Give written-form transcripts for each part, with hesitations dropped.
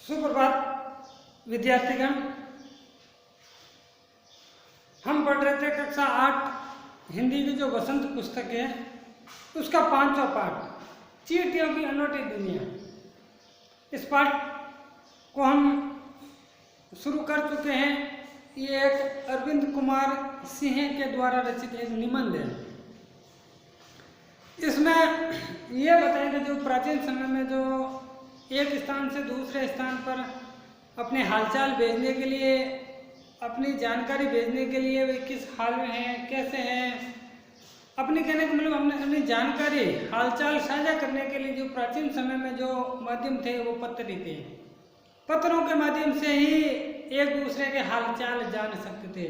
सुप्रभात विद्यार्थीगण। हम पढ़ रहे थे कक्षा 8 हिंदी की जो वसंत पुस्तक है उसका 5वां पाठ चींटियों की अनोखी दुनिया। इस पाठ को हम शुरू कर चुके हैं। ये एक अरविंद कुमार सिंह के द्वारा रचित एक निबंध है। इसमें यह बताया कि जो प्राचीन समय में जो एक स्थान से दूसरे स्थान पर अपने हालचाल भेजने के लिए, अपनी जानकारी भेजने के लिए वे किस हाल में हैं, कैसे हैं, अपनी कहने का मतलब अपनी जानकारी हालचाल साझा करने के लिए जो प्राचीन समय में जो माध्यम थे वो पत्र ही थे। पत्रों के माध्यम से ही एक दूसरे के हालचाल जान सकते थे।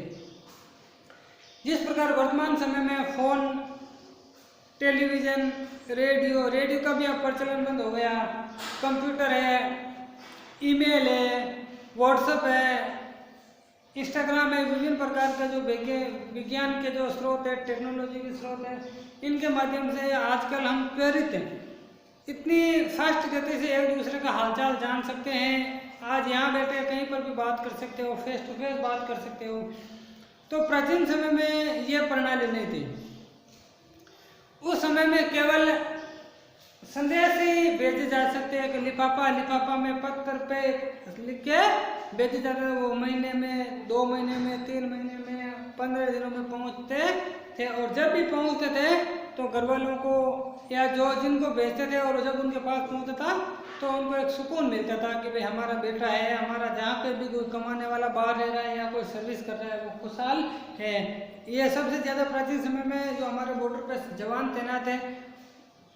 जिस प्रकार वर्तमान समय में फोन, टेलीविज़न, रेडियो का भी अब प्रचलन बंद हो गया, कंप्यूटर है, ईमेल है, व्हाट्सएप है, इंस्टाग्राम है, विभिन्न प्रकार का जो विज्ञान के जो स्रोत है, टेक्नोलॉजी के स्रोत है, इनके माध्यम से आजकल हम प्रेरित हैं। इतनी फास्ट गति से एक दूसरे का हालचाल जान सकते हैं। आज यहाँ बैठे कहीं पर भी बात कर सकते हो, फेस टू फेस बात कर सकते हो। तो प्राचीन समय में ये प्रणाली नहीं थी। उस समय में केवल संदेश ही भेजे जा सकते हैं कि लिफाफा में पत्र पे लिख के भेजे जाते थे। वो महीने में, 2 महीने में, 3 महीने में, 15 दिनों में पहुंचते थे। और जब भी पहुंचते थे तो घर वालों को या जो जिनको भेजते थे और जब उनके पास पहुंचता था तो उनको एक सुकून मिलता था कि भाई हमारा बेटा है, हमारा जहाँ पे भी कोई कमाने वाला बाहर रह रहा है या कोई सर्विस कर रहा है वो खुशहाल है। ये सबसे ज़्यादा प्राचीन समय में जो हमारे बॉर्डर पर जवान तैनात है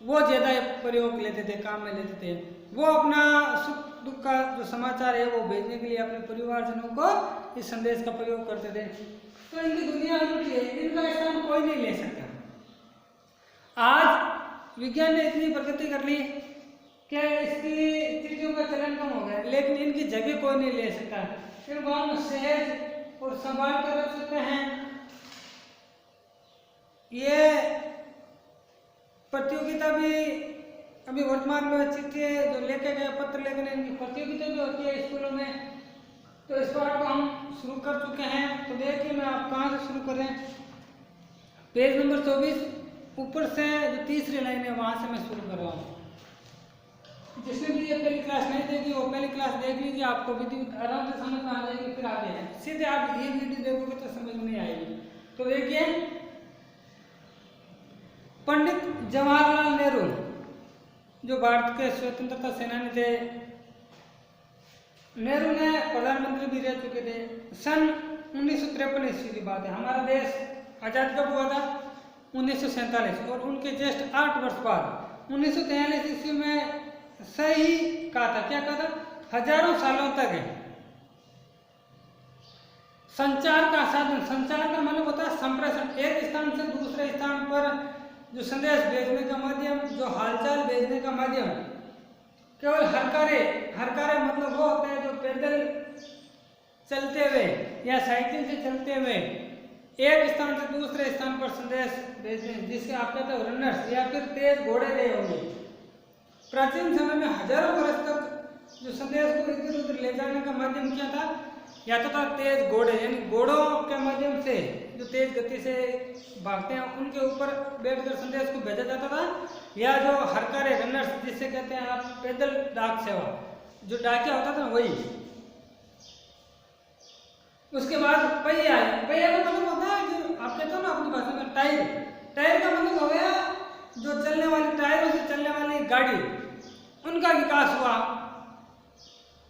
वो ज़्यादा प्रयोग लेते थे, काम में लेते थे। वो अपना सुख दुख का जो समाचार है वो भेजने के लिए अपने परिवारजनों को इस संदेश का प्रयोग करते थे। तो इनकी दुनिया अनूठी है, इनका स्थान कोई नहीं ले सकता। आज विज्ञान ने इतनी प्रगति कर ली कि इसकी चीज़ों का चलन कम हो गया, लेकिन इनकी जगह कोई नहीं ले सकता। इनको हम सहज और संभाल कर रख सकते हैं। ये प्रतियोगिता भी अभी वर्तमान में चिट्ठी जो लेके गए, पत्र लेके गए, इनकी प्रतियोगिता भी होती है स्कूलों में। तो इस पाठ को हम शुरू कर चुके हैं। तो देखिए मैं आप कहाँ से शुरू करें। पेज नंबर 24 ऊपर से जो तीसरी लाइन है वहाँ से मैं शुरू कर रहा हूँ। जिसने भी ये पहली क्लास नहीं देखी वो पहली क्लास देख लीजिए, आपको विधि आराम से समझ में आ जाएगी। फिर आगे है सीधे आप ये वीडियो देखोगे तो समझ में नहीं आएगी। तो देखिए, पंडित जवाहरलाल नेहरू जो भारत के स्वतंत्रता सेनानी थे, नेहरू ने प्रधानमंत्री भी रह चुके थे। सन 1953 ईस्वी की बात है। हमारा देश आज़ाद कब हुआ था? 1947। और उनके जस्ट 8 वर्ष बाद 1943 ईस्वी में सही कहा था। क्या कहा था? हजारों सालों तक संचार का साधन, संचार का मतलब होता है संप्रेषण, एक स्थान से दूसरे स्थान पर जो संदेश भेजने का माध्यम, जो हालचाल भेजने का माध्यम केवल हरकारे मतलब वो होते हैं जो पैदल चलते हुए या साइकिल से चलते हुए एक स्थान से दूसरे स्थान पर संदेश भेजने, जिससे आप कहते हो रनर्स या फिर तेज घोड़े रहे होंगे। प्राचीन समय में हजारों वर्ष तक जो संदेश को इधर उधर ले जाने का माध्यम क्या था? या तो था तेज घोड़े, यानी घोड़ों के माध्यम से जो तेज गति से भागते हैं उनके ऊपर बैठकर संदेश को भेजा जाता था, या जो हरकारे रनर्स जिससे कहते हैं आप पैदल डाक सेवा, जो डाकिया होता था वही। उसके बाद पहिया का मतलब होता है जो आप कहते हो ना अपनी भाषा में टायर का मतलब हो गया जो चलने वाली टायरों से चलने वाली गाड़ी, उनका विकास हुआ।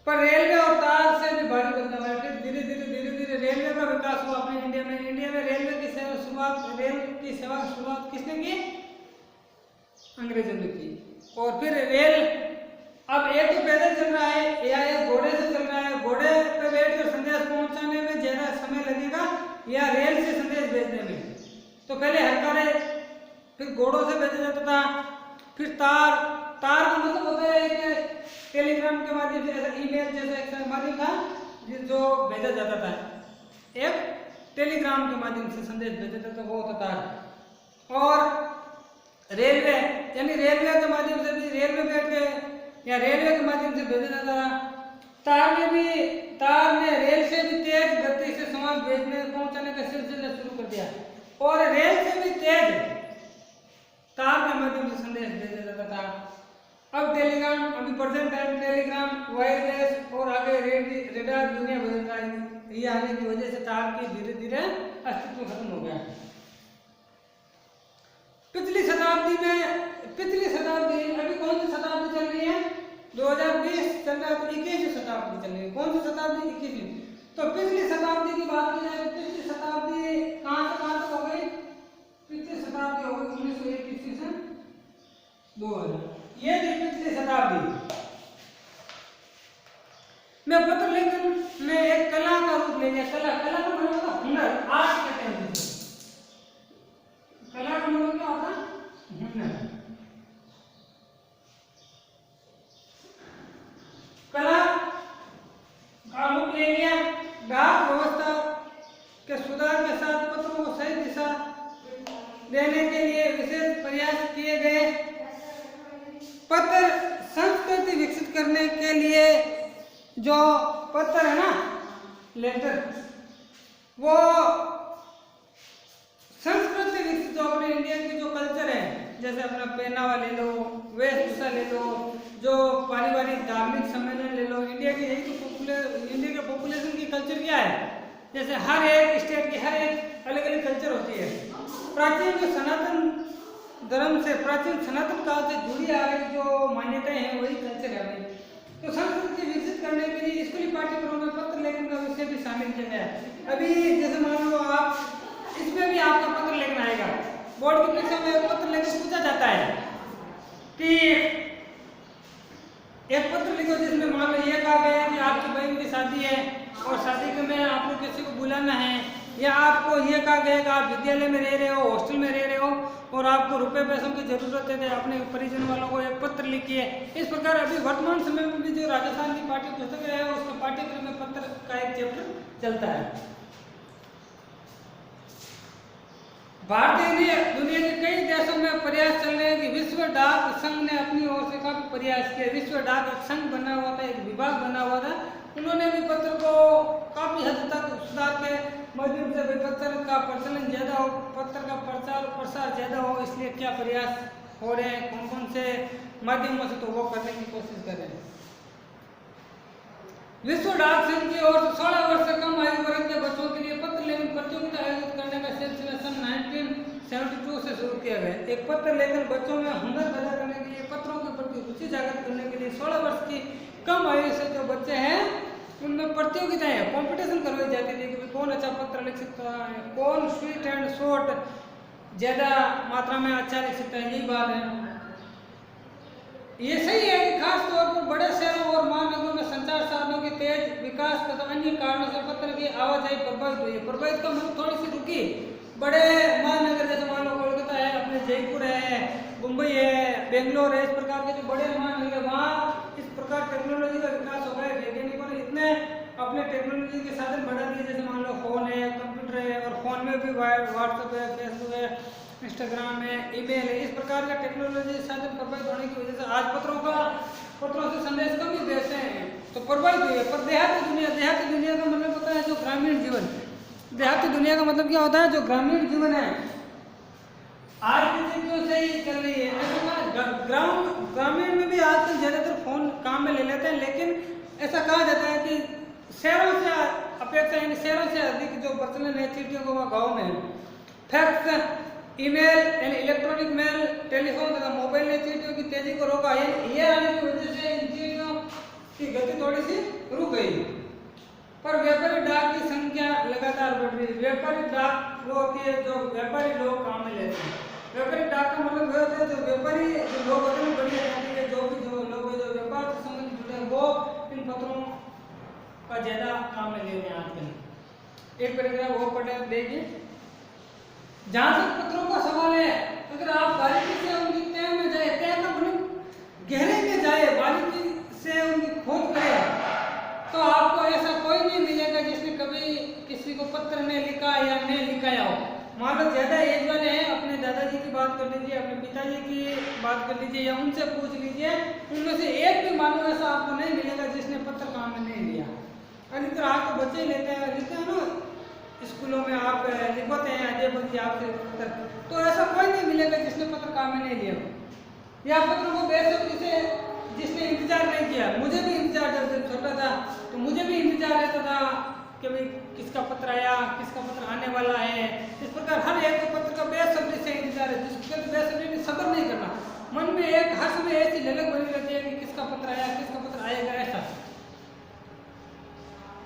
पर रेलवे और तार से भी भारी बदलाव है। फिर धीरे धीरे रेलवे का विकास हुआ अपने इंडिया में रेलवे की सेवा की शुरुआत किसने की? अंग्रेजों ने की। और फिर रेल अब एक तो पैदल चल रहा है या एक घोड़े से चल रहा है। घोड़े पे बैठकर संदेश पहुंचाने में ज्यादा समय लगेगा या रेल से संदेश भेजने में? तो पहले हरकारे, फिर घोड़ों से भेजा जाता था, फिर तार का मतलब होता है कि टेलीग्राम के माध्यम से, ऐसा ईमेल जैसा एक माध्यम था जो भेजा जाता था। एक टेलीग्राम के माध्यम से संदेश भेजा जाता था, वो होता था। और रेलवे, यानी रेलवे के माध्यम से भी रेलवे बैठ के या रेलवे के माध्यम से भेजा जाता था। तार ने रेल से भी तेज गति से संवाद भेजने पहुंचाने का सिलसिला शुरू कर दिया और रेल से भी तेज तार के माध्यम से संदेश भेजा जाता था। अब टेलीग्राम, अभी प्रेजेंट टाइम टेलीग्राम, वायरलेस और आगे रेडार दुनिया बदल रहा है। ये आने की वजह से तार की धीरे धीरे अस्तित्व खत्म हो गया। पिछली शताब्दी अभी कौन सी शताब्दी चल रही है? 2020 चल रहा है, तो 21वीं शताब्दी चल रही है। कौन सी शताब्दी? 21वीं। तो पिछली शताब्दी की बात की जाए, पिछली शताब्दी कहाँ से कहाँ तक हो गई? पिछली शताब्दी हो गई 1901 ईस्वी से 2000। ये थी पिछली शताब्दी में पत्र लेखन में एक कला का रूप ले लिया। कला का मतलब होता है हुनर, आर्ट कहते हैं जिसे। कला का मतलब क्या होता है? हुनर। कला का रूप ले लिया। डाक व्यवस्था के सुधार के साथ पत्रों को सही दिशा देने के लिए विशेष प्रयास किए गए। पत्र संस्कृति विकसित करने के लिए जो पत्र है ना, लेटर, वो संस्कृति विकसित, जो अपने इंडिया की जो कल्चर है, जैसे अपना पहनावा ले लो, वेशभूषा ले लो, जो पारिवारिक धार्मिक सम्मेलन ले लो। इंडिया की यही तो इंडिया के पॉपुलेशन की कल्चर क्या है? जैसे हर एक स्टेट की हर एक अलग अलग कल्चर होती है। प्राचीन जो सनातन धर्म से, प्राचीन सनातन काल से जुड़ी आ रही जो मान्यताएं हैं, वही कल्चर है। तो संस्कृति विकसित करने के लिए स्कूली पाठ्यक्रम में पत्र लेखन का विषय भी शामिल किया गया है। अभी जैसे मान लो आप, इसमें भी आपका पत्र लेखन आएगा। बोर्ड की परीक्षा में पत्र लेखन पूछा जाता है कि एक पत्र लिखो जिसमें मान लो ये कहा गया है कि आपकी बहन की शादी है और शादी के में आपको किसी को बुलाना है, या आपको ये कहा गया कि आप विद्यालय में रह रहे हो, हॉस्टल में रह रहे हो और आपको रुपए पैसों की जरूरत है, अपने परिजन वालों को एक पत्र लिखिए। इस प्रकार अभी वर्तमान समय में भी जो राजस्थान की पाठ्य पुस्तक है उसके पाठ्यक्रम में पत्र का एक चैप्टर चलता है। भारतीय दुनिया के कई देशों में प्रयास चल रहे हैं कि विश्व डाक संघ ने अपनी ओर से काफी प्रयास किया। विश्व डाक एक संघ बना हुआ था, एक विभाग बना हुआ था, उन्होंने भी पत्र को काफी हद तक सुधार के माध्यम से पत्र का प्रचलन ज्यादा हो, पत्र का प्रचार प्रसार ज्यादा हो, इसलिए क्या प्रयास हो रहे हैं, कौन कौन से माध्यमों से, तो वो करने की कोशिश कर रहे हैं। विश्व डाक संघ की ओर से 16 वर्ष से कम आयु वर्ग के बच्चों के लिए पत्र लेखन प्रतियोगिता आयोजित करने का सिलसिला सन 1972 से शुरू किया गया। एक पत्र लेखन बच्चों में हुनर पैदा करने के लिए, पत्रों के प्रति रुचि जागृत करने के लिए 16 वर्ष की कम आयु से जो बच्चे हैं उनमें प्रतियोगिताएं, कंपटीशन करवाई जाती थी कि कौन अच्छा पत्र लिख सकता है, कौन स्वीट एंड शॉर्ट ज्यादा मात्रा में अच्छा लिख सकता है। यही बात है। ये सही है कि खास तौर पर बड़े शहरों और महानगरों में संचार साधनों के तेज विकास तथा अन्य कारणों से पत्र की आवाजाही प्रभावित हुई है। प्रभावित का मतलब थोड़ी सी रुकी। बड़े महानगर जैसे मान लो कोलकाता है, अपने जयपुर है, मुंबई है, बेंगलोर है, इस प्रकार के जो बड़े महानगर है, वहाँ इस प्रकार टेक्नोलॉजी का विकास हो गया। वैज्ञानिकों ने इतने अपने टेक्नोलॉजी के साधन बढ़ा दिए, जैसे मान लो फोन है, कंप्यूटर है, और फोन में भी व्हाट्सएप है, फेसबुक है, इंस्टाग्राम है, ईमेल है। इस प्रकार का टेक्नोलॉजी साधन प्रभावित होने की वजह से आज पत्रों से संदेश कम ही भेजते हैं, तो प्रभावित हुई है। पर देहाती दुनिया का मतलब होता है जो ग्रामीण जीवन। देहाती दुनिया का मतलब क्या होता है? जो ग्रामीण जीवन है, आज की स्थितियों से ही चल रही है। ग्रामीण में भी आजकल ज्यादातर फोन काम में ले लेते हैं, लेकिन ऐसा कहा जाता है कि शहरों से अपेक्षा, यानी शहरों से अधिक जो प्रचलन है चिट्ठियों को वह गाँव में है। फैक्स, ईमेल यानी इलेक्ट्रॉनिक मेल, टेलीफोन तथा मोबाइल ने चिट्ठियों की तेजी को रोका। ये आने की वजह से इन चिट्ठियों की गति थोड़ी सी रुक गई। पर व्यापारी डाक की संख्या लगातार बढ़ रही है। व्यापारी डाक वो होती है जो व्यापारी लोग काम में लेते हैं। व्यापारी डाक का मतलब ये होता है जो व्यापारी जो लोग होते हैं, बड़ी जाति के जो लोग जो व्यापार से संबंधित जुड़े हैं, वो इन पत्रों का ज्यादा काम में ले रहे हैं आजकल। एक पैराग्राफ और पढ़े देखिए। जहां तक पत्रों का सवाल है, अगर आप बारीकी से उनकी तह में जाए, तह का मतलब गहरे में जाए, बारीकी से उनकी खोज करें, तो आपको ऐसा कोई नहीं मिलेगा जिसने कभी किसी को पत्र ने लिखा या नहीं लिखाया हो। मान लो ज़्यादा एज वाले हैं, अपने दादाजी की बात कर लीजिए, अपने पिताजी की बात कर लीजिए, या उनसे पूछ लीजिए, उनमें से एक भी मानो ऐसा आपको नहीं मिलेगा जिसने पत्र काम में नहीं लिया। अधिकतर आप तो बच्चे ही लिखते हैं ना, स्कूलों में आप लिखवाते हैं अध्यापक जी आपसे पत्र, तो ऐसा कोई नहीं मिलेगा जिसने पत्र काम में नहीं लिया। या पत्र को बेसब्री से जिसने इंतजार नहीं किया, मुझे भी इंतजार जब छोटा था तो मुझे भी इंतजार रहता था कि भाई किसका पत्र आया, किसका पत्र आने वाला है। इस प्रकार हर एक पत्र का बेसब्री से इंतजार है, जिसको बेसब्री में सब्र नहीं करना, मन में एक हर समय ऐसी ललक बनी रहती है कि किसका पत्र आया, किसका पत्र आएगा। ऐसा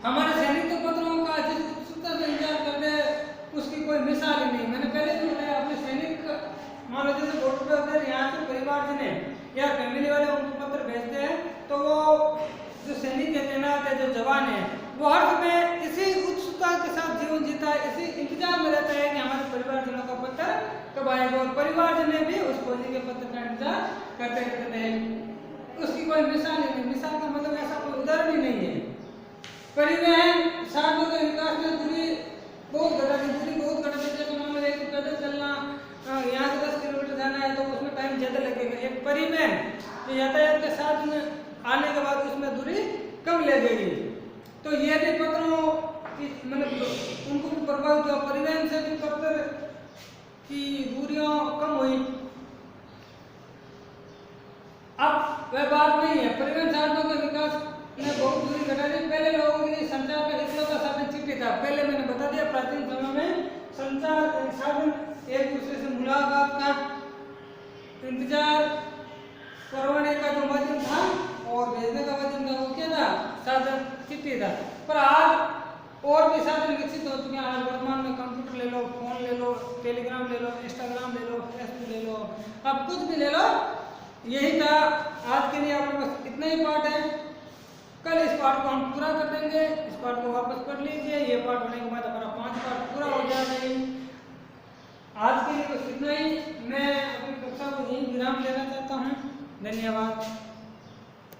हमारे सैनिक तो पत्रों का जिस उत्सुकता से इंतजार करते उसकी कोई मिसाल ही नहीं। मैंने पहले भी बताया, अपने सैनिक मान लो जैसे बॉर्डर पे अगर यहाँ से परिवार जने या फैमिली वाले उनको पत्र भेजते हैं, तो वो जो सैनिक है, तैनात है, जो जवान है, वो हर समय इसी उत्सुकता के साथ जीवन जीता है, इसी इंतजार में रहता है कि हमारे परिवारजनों का पत्र कब आएगा। और परिवारजन भी उस फौजी के पत्र का इंतजार करते रहते हैं। उसकी कोई मिसाल ही नहीं, मिसाल का मतलब ऐसा कोई उदाहरण ही नहीं है। परिवहन साधनों के विकास में दूरी बहुत घटा दी, जैसे मान लो एक पैदल चलना, यहाँ से 10 किलोमीटर जाना है तो उसमें टाइम ज़्यादा लगेगा। एक परिवहन तो यातायात के साधन आने के बाद उसमें दूरी कम लगेगी। तो ये भी पत्रों की मतलब उनको भी प्रभावित हुआ, परिवहन से भी पत्र की दूरियां कम हुई। अब वह बात नहीं है, परिवहन साधनों के विकास ने बहुत दूरी घटा दी। पहले लोगों के लिए संचार का इकलौता साधन चिट्ठी था। पहले मैंने बता दिया, प्राचीन समय में संचार साधन एक दूसरे से मुलाकात का, इंतजार करवाने का जो माध्यम था और भेजने का माध्यम था, वो क्या था? साधन चिट्ठी था। पर आज और भी साधन विकसित हो चुके हैं। आज वर्तमान में कंप्यूटर ले लो, फोन ले लो, टेलीग्राम ले लो, इंस्टाग्राम ले लो, फेसबुक ले लो, अब कुछ भी ले लो। यही था आज के लिए, आपके पास इतना ही पाठ है। कल इस पाठ को हम पूरा कर देंगे, इस पाठ को वापस पढ़ लीजिए। ये पाठ होने के बाद हमारा 5 पाठ पूरा हो जाएगा। आज के लिए बस इतना ही। मैं अपनी कक्षा को यहीं विराम लेना चाहता हूँ। धन्यवाद।